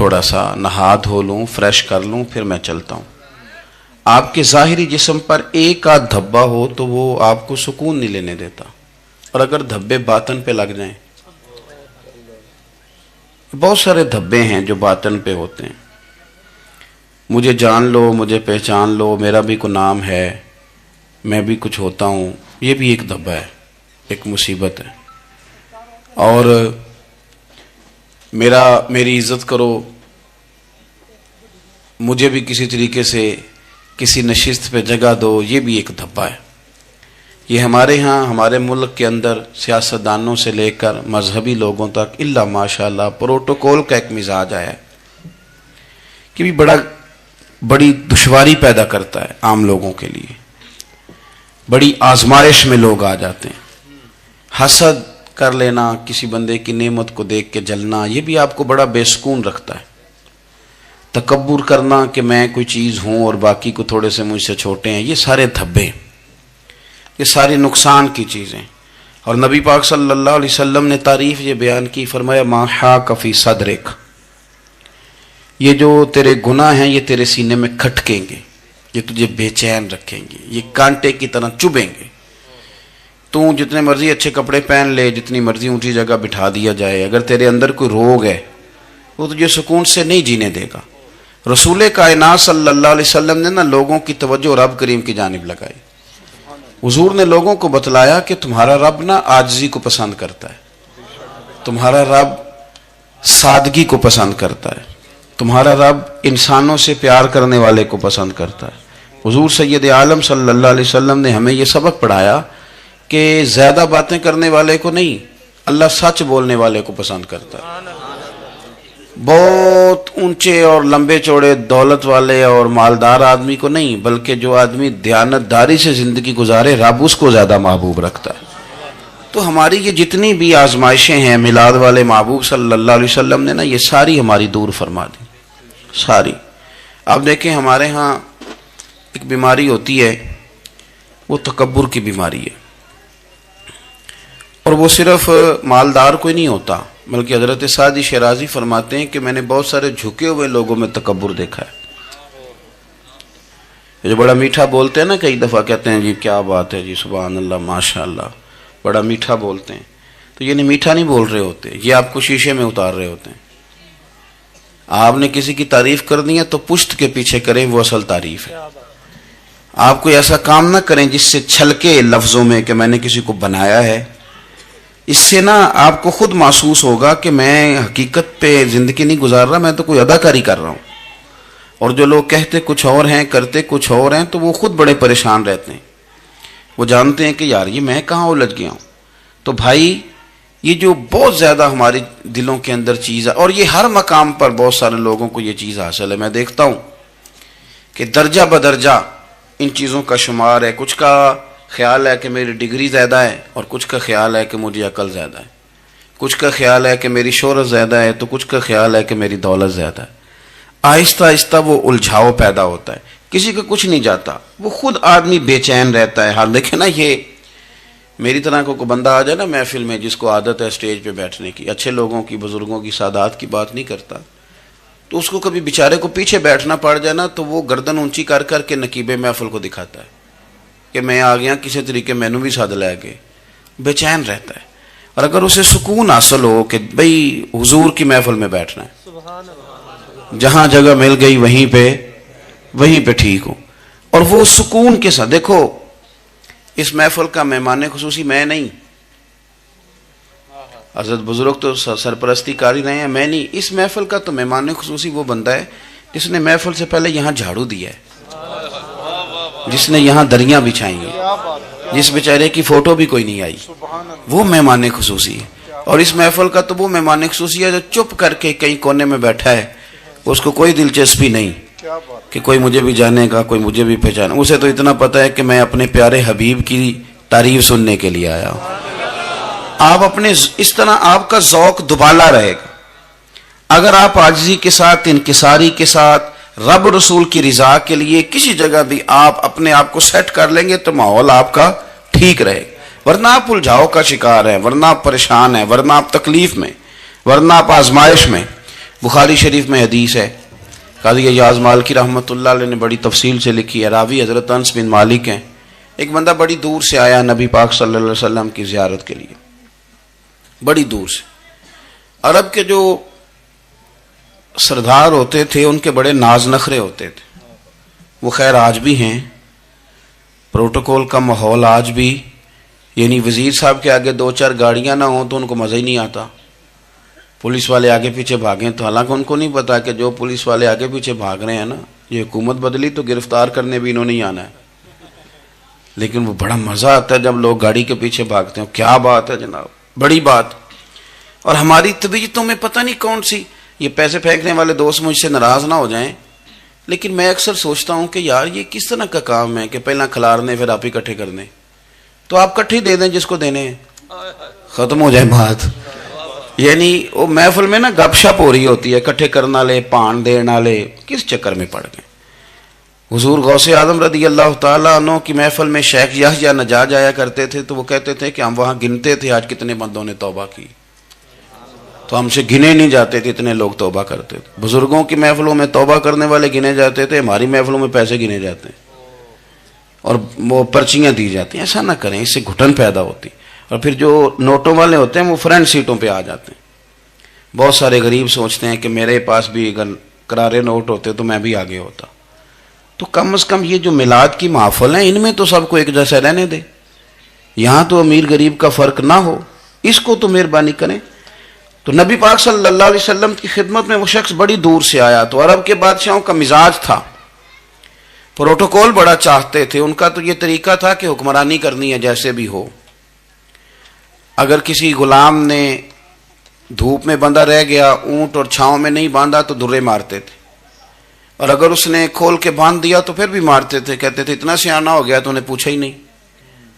C: تھوڑا سا نہا دھو لوں، فریش کر لوں، پھر میں چلتا ہوں۔ آپ کے ظاہری جسم پر ایک آدھ دھبا ہو تو وہ آپ کو سکون نہیں لینے دیتا، اور اگر دھبے باطن پہ لگ جائیں، بہت سارے دھبے ہیں جو باطن پہ ہوتے ہیں، مجھے جان لو، مجھے پہچان لو، میرا بھی کوئی نام ہے، میں بھی کچھ ہوتا ہوں، یہ بھی ایک دھبا ہے، ایک مصیبت ہے۔ اور میری عزت کرو، مجھے بھی کسی طریقے سے کسی نشست پہ جگہ دو، یہ بھی ایک دھبا ہے۔ یہ ہمارے ہاں، ہمارے ملک کے اندر سیاستدانوں سے لے کر مذہبی لوگوں تک الا ماشاءاللہ پروٹوکول کا ایک مزاج آیا ہے کہ بھی بڑی دشواری پیدا کرتا ہے عام لوگوں کے لیے، بڑی آزمائش میں لوگ آ جاتے ہیں۔ حسد کر لینا، کسی بندے کی نعمت کو دیکھ کے جلنا، یہ بھی آپ کو بڑا بے سکون رکھتا ہے۔ تکبر کرنا کہ میں کوئی چیز ہوں اور باقی کو تھوڑے سے مجھ سے چھوٹے ہیں، یہ سارے دھبے، یہ ساری نقصان کی چیزیں۔ اور نبی پاک صلی اللہ علیہ وسلم نے تعریف یہ بیان کی، فرمایا ما حاک فی صدرک، یہ جو تیرے گناہ ہیں یہ تیرے سینے میں کھٹکیں گے، یہ تجھے بے چین رکھیں گے، یہ کانٹے کی طرح چبھیں گے۔ تو جتنے مرضی اچھے کپڑے پہن لے، جتنی مرضی اونچی جگہ بٹھا دیا جائے، اگر تیرے اندر کوئی روگ ہے وہ تجھے سکون سے نہیں جینے دے گا۔ رسول کائنات صلی اللہ علیہ وسلم نے نا لوگوں کی توجہ رب کریم کی جانب لگائی۔ حضور نے لوگوں کو بتلایا کہ تمہارا رب نا عاجزی کو پسند کرتا ہے، تمہارا رب سادگی کو پسند کرتا ہے، تمہارا رب انسانوں سے پیار کرنے والے کو پسند کرتا ہے۔ حضور سید عالم صلی اللہ علیہ وسلم نے ہمیں یہ سبق پڑھایا کہ زیادہ باتیں کرنے والے کو نہیں، اللہ سچ بولنے والے کو پسند کرتا ہے۔ بہت اونچے اور لمبے چوڑے دولت والے اور مالدار آدمی کو نہیں، بلکہ جو آدمی دیانتداری سے زندگی گزارے، رب اس کو زیادہ محبوب رکھتا ہے۔ تو ہماری یہ جتنی بھی آزمائشیں ہیں، میلاد والے محبوب صلی اللہ علیہ وسلم نے نا یہ ساری ہماری دور فرما دی، ساری۔ آپ دیکھیں ہمارے ہاں ایک بیماری ہوتی ہے، وہ تکبر کی بیماری ہے، اور وہ صرف مالدار کوئی نہیں ہوتا، بلکہ حضرت سعدی شیرازی فرماتے ہیں کہ میں نے بہت سارے جھکے ہوئے لوگوں میں تکبر دیکھا ہے۔ جو بڑا میٹھا بولتے ہیں نا، کئی دفعہ کہتے ہیں جی کیا بات ہے جی، سبحان اللہ، ماشاء اللہ، بڑا میٹھا بولتے ہیں، تو یہ نہیں میٹھا نہیں بول رہے ہوتے، یہ آپ کو شیشے میں اتار رہے ہوتے ہیں۔ آپ نے کسی کی تعریف کر دی ہے تو پشت کے پیچھے کریں، وہ اصل تعریف ہے۔ آپ کوئی ایسا کام نہ کریں جس سے چھلکے لفظوں میں کہ میں نے کسی کو بنایا ہے، اس سے نا آپ کو خود محسوس ہوگا کہ میں حقیقت پہ زندگی نہیں گزار رہا، میں تو کوئی اداکاری کر رہا ہوں۔ اور جو لوگ کہتے کچھ اور ہیں، کرتے کچھ اور ہیں، تو وہ خود بڑے پریشان رہتے ہیں، وہ جانتے ہیں کہ یار یہ میں کہاں الجھ گیا ہوں۔ تو بھائی یہ جو بہت زیادہ ہمارے دلوں کے اندر چیز ہے، اور یہ ہر مقام پر بہت سارے لوگوں کو یہ چیز حاصل ہے، میں دیکھتا ہوں کہ درجہ بدرجہ ان چیزوں کا شمار ہے۔ کچھ کا خیال ہے کہ میری ڈگری زیادہ ہے، اور کچھ کا خیال ہے کہ مجھے عقل زیادہ ہے، کچھ کا خیال ہے کہ میری شہرت زیادہ ہے، تو کچھ کا خیال ہے کہ میری دولت زیادہ ہے۔ آہستہ آہستہ وہ الجھاؤ پیدا ہوتا ہے، کسی کا کچھ نہیں جاتا، وہ خود آدمی بے چین رہتا ہے۔ حال دیکھیں نا، یہ میری طرح کو بندہ آ جائے نا محفل میں، جس کو عادت ہے اسٹیج پہ بیٹھنے کی، اچھے لوگوں کی، بزرگوں کی، سادات کی بات نہیں کرتا، تو اس کو کبھی بیچارے کو پیچھے بیٹھنا پڑ جائے نا، تو وہ گردن اونچی کر کر کے نقیب محفل کو دکھاتا ہے کہ میں آ گیا، کسی طریقے میں بھی ساتھ لے کے، بے چین رہتا ہے۔ اور اگر اسے سکون حاصل ہو کہ بھئی حضور کی محفل میں بیٹھنا ہے، جہاں جگہ مل گئی وہیں پہ ٹھیک ہو، اور وہ سکون کے ساتھ، دیکھو اس محفل کا مہمان خصوصی میں نہیں، حضرت بزرگ تو سرپرستی کاری رہے ہیں، میں نہیں، اس محفل کا تو مہمان خصوصی وہ بندہ ہے جس نے محفل سے پہلے یہاں جھاڑو دیا ہے، جس نے یہاں دریاں بچھائی ہیں، جس بیچارے کی فوٹو بھی کوئی نہیں آئی، وہ مہمان خصوصی ہے۔ اور اس محفل کا تو وہ مہمان خصوصی ہے جو چپ کر کے کہیں کونے میں بیٹھا ہے، اس کو کوئی دلچسپی نہیں کہ کوئی مجھے بھی جانے گا، کوئی مجھے بھی پہچانے، اسے تو اتنا پتہ ہے کہ میں اپنے پیارے حبیب کی تعریف سننے کے لیے آیا ہوں۔ آپ اپنے اس طرح آپ کا ذوق دوبالا رہے گا اگر آپ عاجزی کے ساتھ، انکساری کے ساتھ، رب رسول کی رضا کے لیے کسی جگہ بھی آپ اپنے آپ کو سیٹ کر لیں گے تو ماحول آپ کا ٹھیک رہے گا، ورنہ آپ الجھاؤ کا شکار ہیں، ورنہ آپ پریشان ہیں، ورنہ آپ تکلیف میں، ورنہ آپ آزمائش میں۔ بخاری شریف میں حدیث ہے، قاضی ایاز مالکی رحمۃ اللہ علیہ نے بڑی تفصیل سے لکھی ہے، راوی حضرت انس بن مالک ہیں۔ ایک بندہ بڑی دور سے آیا نبی پاک صلی اللہ علیہ وسلم کی زیارت کے لیے، بڑی دور سے۔ عرب کے جو سردار ہوتے تھے ان کے بڑے ناز نخرے ہوتے تھے، وہ خیر آج بھی ہیں، پروٹوکول کا ماحول آج بھی، یعنی وزیر صاحب کے آگے 2-4 گاڑیاں نہ ہوں تو ان کو مزہ ہی نہیں آتا، پولیس والے آگے پیچھے بھاگیں تو حالانکہ ان کو نہیں پتا کہ جو پولیس والے آگے پیچھے بھاگ رہے ہیں نا، یہ حکومت بدلی تو گرفتار کرنے بھی انہوں نے ہی آنا ہے، لیکن وہ بڑا مزہ آتا ہے جب لوگ گاڑی کے پیچھے بھاگتے ہیں۔ کیا بات ہے جناب، بڑی بات۔ اور ہماری طبیعتوں میں پتہ نہیں کون سی، یہ پیسے پھینکنے والے دوست مجھ سے ناراض نہ ہو جائیں، لیکن میں اکثر سوچتا ہوں کہ یار یہ کس طرح کا کام ہے کہ پہلا کھلارنے پھر آپ اکٹھے کر دیں، تو آپ کٹھے دے دیں جس کو دینے ہیں، ختم ہو جائے بات۔ یعنی وہ محفل میں نا گپ شپ ہو رہی ہوتی ہے، اکٹھے کرنا لے پان دینا لے، کس چکر میں پڑ گئے۔ حضور غوث اعظم رضی اللہ تعالیٰ عنہ کی محفل میں شیخ یحییٰ نجار آیا کرتے تھے تو وہ کہتے تھے کہ ہم وہاں گنتے تھے آج کتنے بندوں نے توبہ کی، تو ہم سے گنے نہیں جاتے تھے، اتنے لوگ توبہ کرتے تھے۔ بزرگوں کی محفلوں میں توبہ کرنے والے گنے جاتے تھے، ہماری محفلوں میں پیسے گنے جاتے ہیں اور وہ پرچیاں دی جاتی ہیں۔ ایسا نہ کریں، اس سے گھٹن پیدا ہوتی، اور پھر جو نوٹوں والے ہوتے ہیں وہ فرنٹ سیٹوں پہ آ جاتے ہیں۔ بہت سارے غریب سوچتے ہیں کہ میرے پاس بھی اگر کرارے نوٹ ہوتے تو میں بھی آگے ہوتا۔ تو کم از کم یہ جو میلاد کی محفل ہیں ان میں تو سب کو ایک جیسا رہنے دے، یہاں تو امیر غریب کا فرق نہ ہو، اس کو تو مہربانی کریں۔ تو نبی پاک صلی اللہ علیہ وسلم کی خدمت میں وہ شخص بڑی دور سے آیا، تو عرب کے بادشاہوں کا مزاج تھا، پروٹوکول بڑا چاہتے تھے، ان کا تو یہ طریقہ تھا کہ حکمرانی کرنی ہے جیسے بھی ہو۔ اگر کسی غلام نے دھوپ میں بندھا رہ گیا، اونٹ اور چھاؤں میں نہیں باندھا تو درے مارتے تھے، اور اگر اس نے کھول کے باندھ دیا تو پھر بھی مارتے تھے، کہتے تھے اتنا سیانا ہو گیا تو انہیں پوچھا ہی نہیں،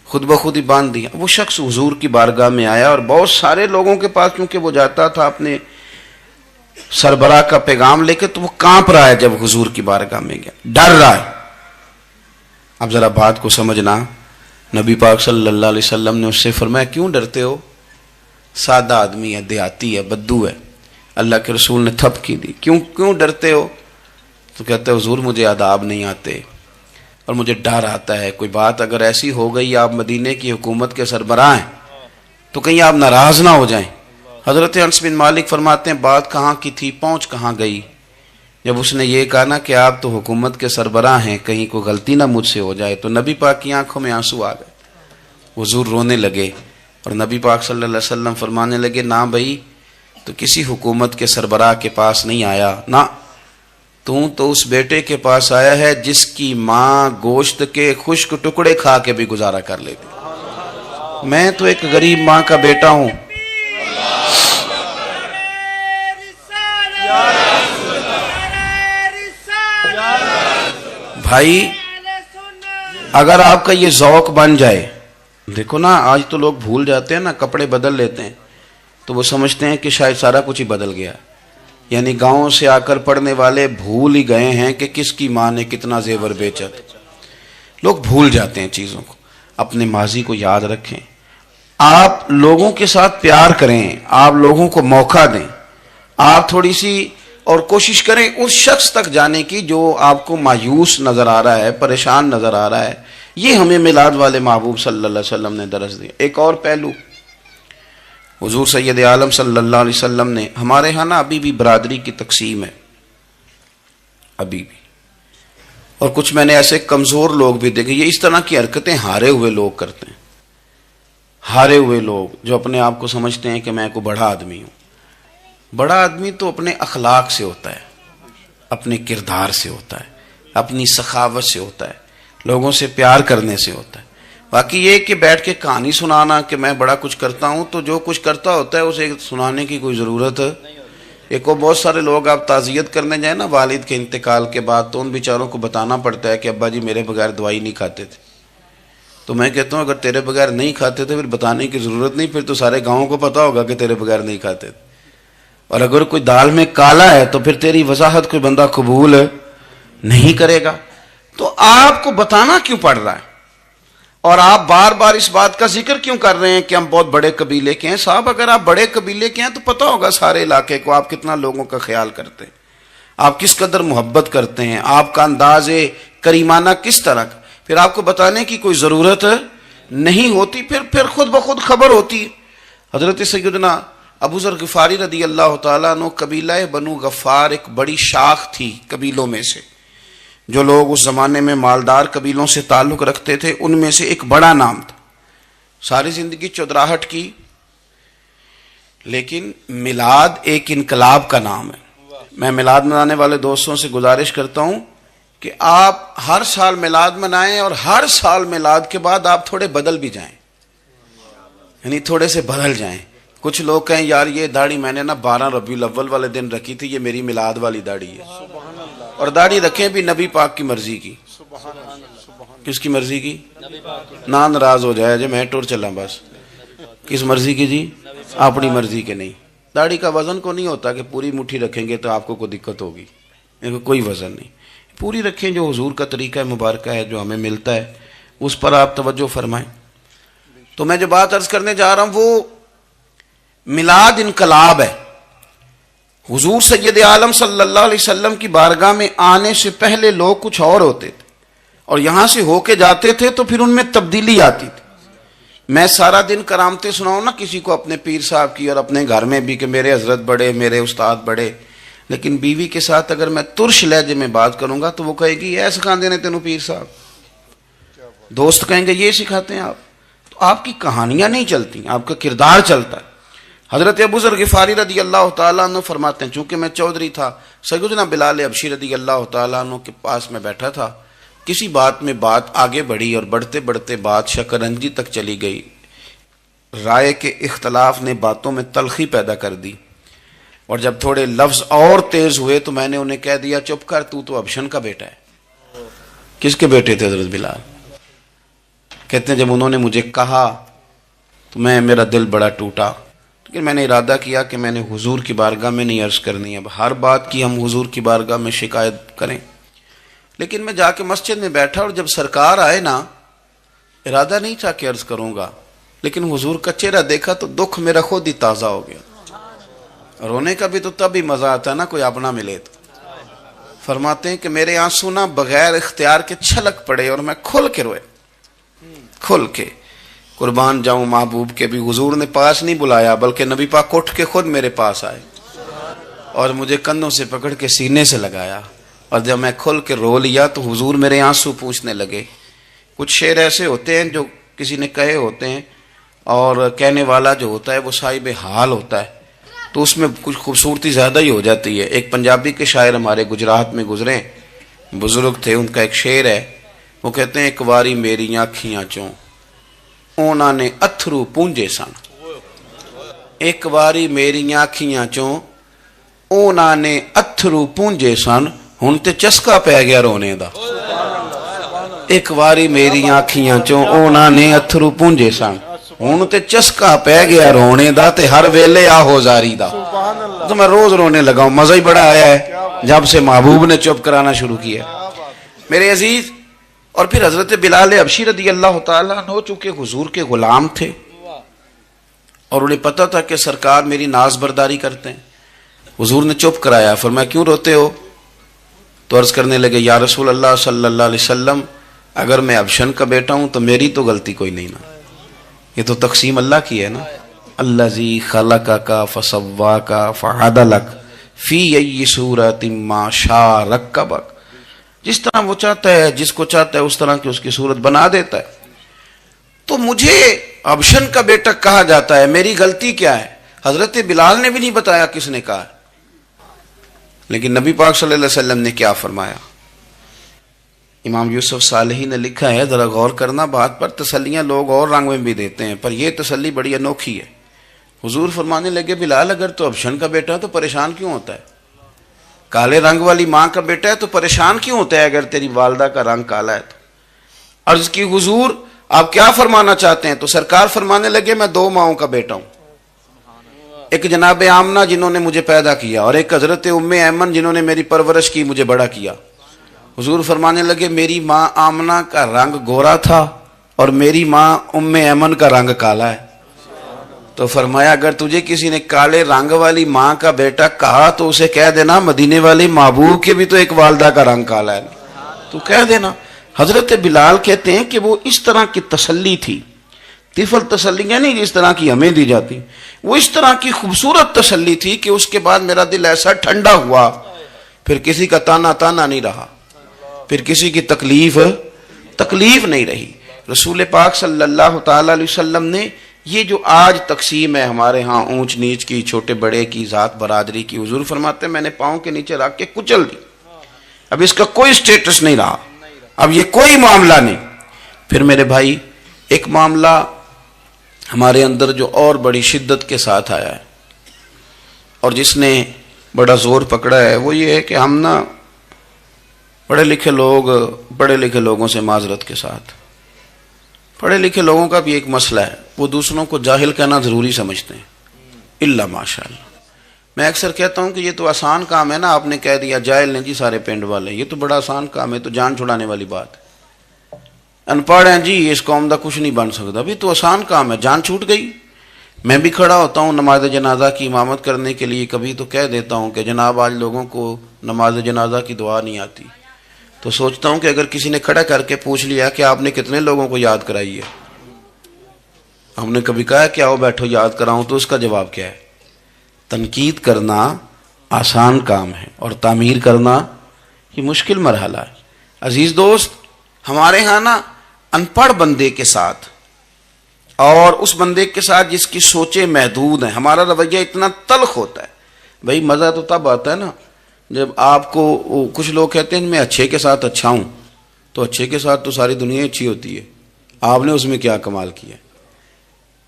C: خود بخود ہی باندھ دیا۔ وہ شخص حضور کی بارگاہ میں آیا اور بہت سارے لوگوں کے پاس کیونکہ وہ جاتا تھا اپنے سربراہ کا پیغام لے کے، تو وہ کانپ رہا ہے جب حضور کی بارگاہ میں گیا، ڈر رہا ہے۔ اب ذرا بات کو سمجھنا، نبی پاک صلی اللہ علیہ وسلم نے اس سے فرمایا کیوں ڈرتے ہو، سادہ آدمی ہے، دیہاتی ہے، بدو ہے۔ اللہ کے رسول نے تھپکی دی، کیوں ڈرتے ہو؟ تو کہتے ہیں حضور مجھے آداب نہیں آتے اور مجھے ڈر آتا ہے، کوئی بات اگر ایسی ہو گئی آپ مدینے کی حکومت کے سربراہ ہیں تو کہیں آپ ناراض نہ ہو جائیں۔ حضرت انس بن مالک فرماتے ہیں بات کہاں کی تھی پہنچ کہاں گئی، جب اس نے یہ کہا نا کہ آپ تو حکومت کے سربراہ ہیں، کہیں کوئی غلطی نہ مجھ سے ہو جائے، تو نبی پاک کی آنکھوں میں آنسو آ گئے، حضور رونے لگے، اور نبی پاک صلی اللہ علیہ وسلم فرمانے لگے نہ بھائی تو کسی حکومت کے سربراہ کے پاس نہیں آیا، نہ تو اس بیٹے کے پاس آیا ہے جس کی ماں گوشت کے خشک ٹکڑے کھا کے بھی گزارا کر لیتی۔ میں تو ایک غریب ماں کا بیٹا ہوں۔ بھائی اگر آپ کا یہ ذوق بن جائے، دیکھو نا آج تو لوگ بھول جاتے ہیں نا، کپڑے بدل لیتے ہیں تو وہ سمجھتے ہیں کہ شاید سارا کچھ ہی بدل گیا، یعنی گاؤں سے آ کر پڑھنے والے بھول ہی گئے ہیں کہ کس کی ماں نے کتنا زیور بیچا۔ لوگ بھول جاتے ہیں چیزوں کو، اپنے ماضی کو یاد رکھیں، آپ لوگوں کے ساتھ پیار کریں، آپ لوگوں کو موقع دیں، آپ تھوڑی سی اور کوشش کریں اس شخص تک جانے کی جو آپ کو مایوس نظر آ رہا ہے، پریشان نظر آ رہا ہے۔ یہ ہمیں میلاد والے محبوب صلی اللہ علیہ وسلم نے درس دیا۔ ایک اور پہلو، حضور سید عالم صلی اللہ علیہ وسلم نے، ہمارے ہاں نا ابھی بھی برادری کی تقسیم ہے، ابھی بھی، اور کچھ میں نے ایسے کمزور لوگ بھی دیکھے، یہ اس طرح کی حرکتیں ہارے ہوئے لوگ کرتے ہیں، ہارے ہوئے لوگ جو اپنے آپ کو سمجھتے ہیں کہ میں کوئی بڑا آدمی ہوں۔ بڑا آدمی تو اپنے اخلاق سے ہوتا ہے، اپنے کردار سے ہوتا ہے، اپنی سخاوت سے ہوتا ہے، لوگوں سے پیار کرنے سے ہوتا ہے۔ باقی یہ کہ بیٹھ کے کہانی سنانا کہ میں بڑا کچھ کرتا ہوں، تو جو کچھ کرتا ہوتا ہے اسے سنانے کی کوئی ضرورت ہے۔ ایک اور بہت سارے لوگ آپ تعزیت کرنے جائیں نا والد کے انتقال کے بعد، تو ان بیچاروں کو بتانا پڑتا ہے کہ ابا جی میرے بغیر دوائی نہیں کھاتے تھے۔ تو میں کہتا ہوں اگر تیرے بغیر نہیں کھاتے تھے پھر بتانے کی ضرورت نہیں، پھر تو سارے گاؤں کو پتا ہوگا کہ تیرے بغیر نہیں کھاتے تھے۔ اور اگر کوئی دال میں کالا ہے تو پھر تیری وضاحت کوئی بندہ قبول نہیں کرے گا۔ تو آپ کو بتانا کیوں پڑ رہا ہے؟ اور آپ بار بار اس بات کا ذکر کیوں کر رہے ہیں کہ ہم بہت بڑے قبیلے کے ہیں؟ صاحب اگر آپ بڑے قبیلے کے ہیں تو پتہ ہوگا سارے علاقے کو آپ کتنا لوگوں کا خیال کرتے ہیں، آپ کس قدر محبت کرتے ہیں، آپ کا انداز کریمانہ کس طرح کا، پھر آپ کو بتانے کی کوئی ضرورت نہیں ہوتی، پھر خود بخود خبر ہوتی ہے۔ حضرت سیدنا ابو ذر غفاری رضی اللہ تعالیٰ عنہ، قبیلہ بنو غفار ایک بڑی شاخ تھی قبیلوں میں سے، جو لوگ اس زمانے میں مالدار قبیلوں سے تعلق رکھتے تھے ان میں سے ایک بڑا نام تھا۔ ساری زندگی چودراہٹ کی، لیکن میلاد ایک انقلاب کا نام ہے۔ میں میلاد منانے والے دوستوں سے گزارش کرتا ہوں کہ آپ ہر سال میلاد منائیں، اور ہر سال میلاد کے بعد آپ تھوڑے بدل بھی جائیں، یعنی تھوڑے سے بدل جائیں۔ کچھ لوگ کہیں یار یہ داڑھی میں نے نا 12 ربیع الاول والے دن رکھی تھی، یہ میری میلاد والی داڑھی ہے، اور داڑھی رکھیں بھی نبی پاک کی مرضی کی۔ کس کی مرضی کی؟ نہ ناراض ہو جائے جی میں ٹور چلا، بس کس مرضی کی جی؟ اپنی مرضی کے نہیں۔ داڑھی کا وزن کو نہیں ہوتا کہ پوری مٹھی رکھیں گے تو آپ کو کوئی دقت ہوگی، کوئی وزن نہیں، پوری رکھیں، جو حضور کا طریقہ مبارکہ ہے جو ہمیں ملتا ہے اس پر آپ توجہ فرمائیں۔ تو میں جو بات عرض کرنے جا رہا ہوں وہ میلاد انقلاب ہے۔ حضور سید عالم صلی اللہ علیہ وسلم کی بارگاہ میں آنے سے پہلے لوگ کچھ اور ہوتے تھے، اور یہاں سے ہو کے جاتے تھے تو پھر ان میں تبدیلی آتی تھی۔ میں سارا دن کرامتیں سناؤں نا کسی کو اپنے پیر صاحب کی اور اپنے گھر میں بھی کہ میرے حضرت بڑے، میرے استاد بڑے، لیکن بیوی کے ساتھ اگر میں ترش لہجے میں بات کروں گا تو وہ کہے گی اے سکھاندے نے تینوں پیر صاحب، دوست کہیں گے یہ سکھاتے ہیں آپ، تو آپ کی کہانیاں نہیں چلتی، آپ کا کردار چلتا ہے۔ حضرت ابو ذر غفاری رضی اللہ تعالیٰ عنہ فرماتے ہیں چونکہ میں چودھری تھا، سیدنا بلال حبشی رضی اللہ تعالیٰ عنہ کے پاس میں بیٹھا تھا، کسی بات میں بات آگے بڑھی اور بڑھتے بڑھتے بات شکرنجی تک چلی گئی، رائے کے اختلاف نے باتوں میں تلخی پیدا کر دی، اور جب تھوڑے لفظ اور تیز ہوئے تو میں نے انہیں کہہ دیا چپ کر، تو ابشن کا بیٹا ہے۔ کس کے بیٹے تھے حضرت بلال؟ کہتے ہیں جب انہوں نے مجھے کہا تو میرا دل بڑا ٹوٹا، لیکن میں نے ارادہ کیا کہ میں نے حضور کی بارگاہ میں نہیں عرض کرنی، اب ہر بات کی ہم حضور کی بارگاہ میں شکایت کریں۔ لیکن میں جا کے مسجد میں بیٹھا اور جب سرکار آئے نا، ارادہ نہیں تھا کہ عرض کروں گا، لیکن حضور کا چہرہ دیکھا تو دکھ میرا خود ہی تازہ ہو گیا۔ رونے کا بھی تو تب ہی مزہ آتا ہے نا کوئی اپنا ملے تو۔ فرماتے ہیں کہ میرے آنسو نا بغیر اختیار کے چھلک پڑے اور میں کھل کے روئے، کھل کے۔ قربان جاؤں محبوب کے بھی حضور نے پاس نہیں بلایا، بلکہ نبی پاک اٹھ کے خود میرے پاس آئے اور مجھے کندھوں سے پکڑ کے سینے سے لگایا، اور جب میں کھل کے رو لیا تو حضور میرے آنسو پوچھنے لگے۔ کچھ شعر ایسے ہوتے ہیں جو کسی نے کہے ہوتے ہیں، اور کہنے والا جو ہوتا ہے وہ صاحب حال ہوتا ہے، تو اس میں کچھ خوبصورتی زیادہ ہی ہو جاتی ہے۔ ایک پنجابی کے شاعر ہمارے گجرات میں گزرے، بزرگ تھے، ان کا ایک شعر ہے، وہ کہتے ہیں ایک واری میری آنکھیاں چوں انہوں نے اتھرو پونجے سن، ایک واری میری آنکھیاں چوں انہوں نے اتھرو پونجے سن، ہن تے چسکا پہ گیا رونے دا۔ ایک واری میری آنکھیاں چوں انہوں نے اتھرو پونجے سن، ہن تے چسکا پہ گیا رونے دا، تے ہر ویلے آہو زاری دا۔ تو میں روز رونے لگا ہوں، مزہ ہی بڑا آیا ہے جب سے محبوب نے چپ کرانا شروع کیا۔ میرے عزیز، اور پھر حضرت بلال حبشی رضی اللہ تعالیٰ عنہ چونکہ حضور کے غلام تھے اور انہیں پتہ تھا کہ سرکار میری ناز برداری کرتے ہیں، حضور نے چپ کرایا۔ فرمایا کیوں روتے ہو؟ تو عرض کرنے لگے یا رسول اللہ صلی اللہ علیہ وسلم، اگر میں ابشن کا بیٹا ہوں تو میری تو غلطی کوئی نہیں نا، یہ تو تقسیم اللہ کی ہے نا۔ الذی خلقک فسواک فعدلک فی ای صورت ما شاء رکبک، جس طرح وہ چاہتا ہے، جس کو چاہتا ہے اس طرح کی اس کی صورت بنا دیتا ہے۔ تو مجھے ابشن کا بیٹا کہا جاتا ہے، میری غلطی کیا ہے؟ حضرت بلال نے بھی نہیں بتایا کس نے کہا، لیکن نبی پاک صلی اللہ علیہ وسلم نے کیا فرمایا؟ امام یوسف صالحی نے لکھا ہے، ذرا غور کرنا بات پر، تسلیاں لوگ اور رنگ میں بھی دیتے ہیں پر یہ تسلی بڑی انوکھی ہے۔ حضور فرمانے لگے بلال اگر تو ابشن کا بیٹا تو پریشان کیوں ہوتا ہے؟ کالے رنگ والی ماں کا بیٹا ہے تو پریشان کیوں ہوتا ہے اگر تیری والدہ کا رنگ کالا ہے تو؟ عرض کی حضور آپ کیا فرمانا چاہتے ہیں؟ تو سرکار فرمانے لگے میں 2 ماؤں کا بیٹا ہوں، ایک جناب آمنہ جنہوں نے مجھے پیدا کیا، اور ایک حضرت ام ایمن جنہوں نے میری پرورش کی، مجھے بڑا کیا۔ حضور فرمانے لگے میری ماں آمنہ کا رنگ گورا تھا اور میری ماں ام ایمن کا رنگ کالا ہے. تو فرمایا اگر تجھے کسی نے کالے رنگ والی ماں کا بیٹا کہا تو اسے کہہ دینا مدینے والے محبوب کے بھی تو ایک والدہ کا رنگ کالا ہے. تو کہہ دینا. حضرت بلال کہتے ہیں کہ وہ اس طرح کی تسلی تھی، طفل تسلیاں نہیں جس طرح کی ہمیں دی جاتی، وہ اس طرح کی خوبصورت تسلی تھی کہ اس کے بعد میرا دل ایسا ٹھنڈا ہوا، پھر کسی کا تانا نہیں رہا، پھر کسی کی تکلیف نہیں رہی. رسول پاک صلی اللہ تعالی علیہ وسلم نے یہ جو آج تقسیم ہے ہمارے ہاں اونچ نیچ کی، چھوٹے بڑے کی، ذات برادری کی، حضور فرماتے ہیں میں نے پاؤں کے نیچے رکھ کے کچل دی. اب اس کا کوئی سٹیٹس نہیں رہا، اب یہ کوئی معاملہ نہیں. پھر میرے بھائی ایک معاملہ ہمارے اندر جو اور بڑی شدت کے ساتھ آیا ہے اور جس نے بڑا زور پکڑا ہے وہ یہ ہے کہ ہم نا پڑھے لکھے لوگوں سے معذرت کے ساتھ، پڑھے لکھے لوگوں کا بھی ایک مسئلہ ہے، وہ دوسروں کو جاہل کہنا ضروری سمجھتے ہیں الا ماشاء اللہ. میں اکثر کہتا ہوں کہ یہ تو آسان کام ہے نا، آپ نے کہہ دیا جاہل نہیں جی سارے پنڈ والے، یہ تو بڑا آسان کام ہے، تو جان چھڑانے والی بات ہے. ان پڑھ ہیں جی اس قوم دا کچھ نہیں بن سکتا، بھی تو آسان کام ہے، جان چھوٹ گئی. میں بھی کھڑا ہوتا ہوں نماز جنازہ کی امامت کرنے کے لیے، کبھی تو کہہ دیتا ہوں کہ جناب آج لوگوں کو نماز جنازہ کی دعا نہیں آتی، تو سوچتا ہوں کہ اگر کسی نے کھڑا کر کے پوچھ لیا کہ آپ نے کتنے لوگوں کو یاد کرائی ہے، ہم نے کبھی کہا کہ آؤ بیٹھو یاد کراؤں، تو اس کا جواب کیا ہے؟ تنقید کرنا آسان کام ہے اور تعمیر کرنا یہ مشکل مرحلہ ہے. عزیز دوست، ہمارے ہاں نا ان پڑھ بندے کے ساتھ اور اس بندے کے ساتھ جس کی سوچیں محدود ہیں ہمارا رویہ اتنا تلخ ہوتا ہے. بھائی مزہ تو تب آتا ہے نا جب آپ کو کچھ لوگ کہتے ہیں میں اچھے کے ساتھ اچھا ہوں، تو اچھے کے ساتھ تو ساری دنیا اچھی ہوتی ہے، آپ نے اس میں کیا کمال کیا؟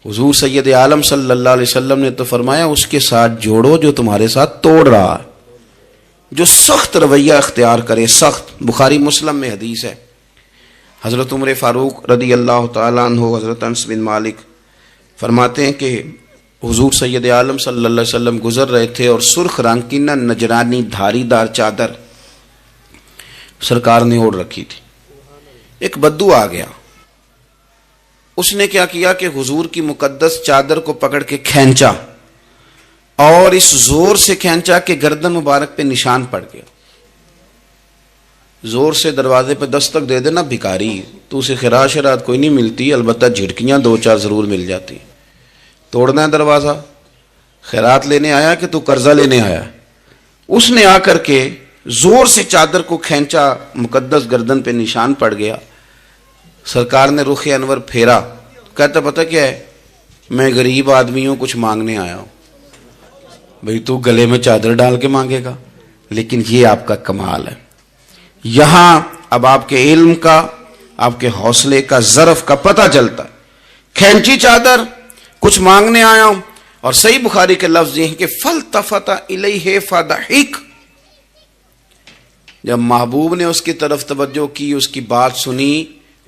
C: حضور سید عالم صلی اللہ علیہ وسلم نے تو فرمایا اس کے ساتھ جوڑو جو تمہارے ساتھ توڑ رہا ہے، جو سخت رویہ اختیار کرے، سخت. بخاری مسلم میں حدیث ہے، حضرت عمر فاروق رضی اللہ تعالیٰ عنہ، حضرت انس بن مالک فرماتے ہیں کہ حضور سید عالم صلی اللہ علیہ وسلم گزر رہے تھے اور سرخ رنگ کی نہ نجرانی دھاری دار چادر سرکار نے اوڑھ رکھی تھی. ایک بدو آ گیا، اس نے کیا کیا کہ حضور کی مقدس چادر کو پکڑ کے کھینچا اور اس زور سے کھینچا کہ گردن مبارک پہ نشان پڑ گیا. زور سے دروازے پہ دستک دے دینا بھکاری، تو اسے خراش شرات کوئی نہیں ملتی، البتہ جھٹکیاں دو چار ضرور مل جاتی. توڑنا ہے دروازہ، خیرات لینے آیا کہ تو قرضہ لینے آیا؟ اس نے آ کر کے زور سے چادر کو کھینچا، مقدس گردن پہ نشان پڑ گیا. سرکار نے رخ انور پھیرا، کہتا پتہ کیا ہے، میں غریب آدمی ہوں، کچھ مانگنے آیا ہوں. بھئی تو گلے میں چادر ڈال کے مانگے گا؟ لیکن یہ آپ کا کمال ہے. یہاں اب آپ کے علم کا، آپ کے حوصلے کا، ظرف کا پتہ چلتا ہے. کھینچی چادر، کچھ مانگنے آیا ہوں. اور صحیح بخاری کے لفظ یہ ہیں کہ فَالْتَفَتَ إِلَيْهِ فَضَحِكَ، جب محبوب نے اس کی طرف توجہ کی، اس کی بات سنی،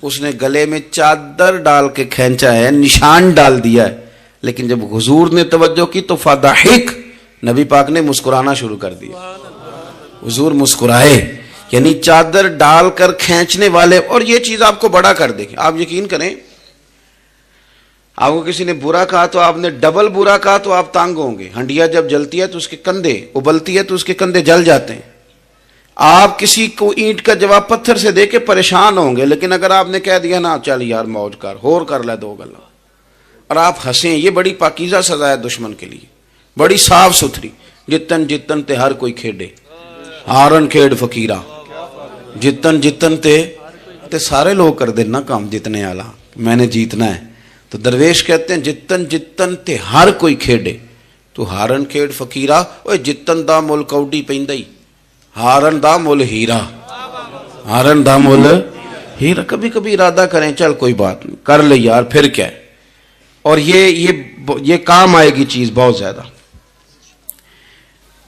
C: اس نے گلے میں چادر ڈال کے کھینچا ہے، نشان ڈال دیا ہے. لیکن جب حضور نے توجہ کی تو فَضَحِكَ، نبی پاک نے مسکرانا شروع کر دیا. حضور مسکرائے، یعنی چادر ڈال کر کھینچنے والے. اور یہ چیز آپ کو بڑا کر دے گی. آپ یقین کریں، آپ کو کسی نے برا کہا تو آپ نے ڈبل برا کہا تو آپ تانگ ہوں گے. ہنڈیا جب جلتی ہے تو اس کے کندھے، ابلتی ہے تو اس کے کندھے جل جاتے ہیں. آپ کسی کو اینٹ کا جواب پتھر سے دے کے پریشان ہوں گے، لیکن اگر آپ نے کہہ دیا نا چل یار موج کر، ہور کر لے دو گلا، اور آپ ہنسیں، یہ بڑی پاکیزہ سزا ہے دشمن کے لیے، بڑی صاف ستھری. جتن جتن تے ہر کوئی کھیڈے، ہارن کھیڈ فقیرہ، جتن جتن تے سارے لوگ کر دینا کام جتنے والا، میں نے جیتنا ہے. تو درویش کہتے ہیں جتن جتن تے ہر کوئی کھیڈے، تو ہارن کھیڈ فقیرہ. اوے جتن دا مل کوڈی پیندائی، ہارن دا مل ہیرا، ہارن دا مل ہیرا. کبھی کبھی ارادہ کریں چل کوئی بات نہیں کر لے یار، پھر کیا ہے. اور یہ کام آئے گی چیز بہت زیادہ.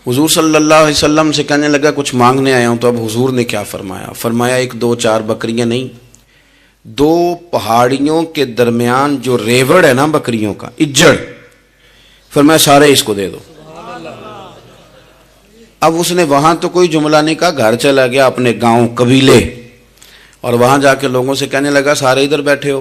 C: حضور صلی اللہ علیہ وسلم سے کہنے لگا کچھ مانگنے آیا ہوں. تو اب حضور نے کیا فرمایا؟ فرمایا ایک دو چار بکریاں نہیں، دو پہاڑیوں کے درمیان جو ریوڑ ہے نا بکریوں کا، اجڑ، فرمایا سارے اس کو دے دو. اب اس نے وہاں تو کوئی جملہ نہیں کہا، گھر چلا گیا اپنے گاؤں قبیلے، اور وہاں جا کے لوگوں سے کہنے لگا سارے ادھر بیٹھے ہو،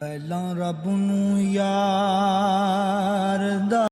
D: ਪਹਿਲਾਂ ਰੱਬ ਨੂੰ ਯਾਰ ਦਾ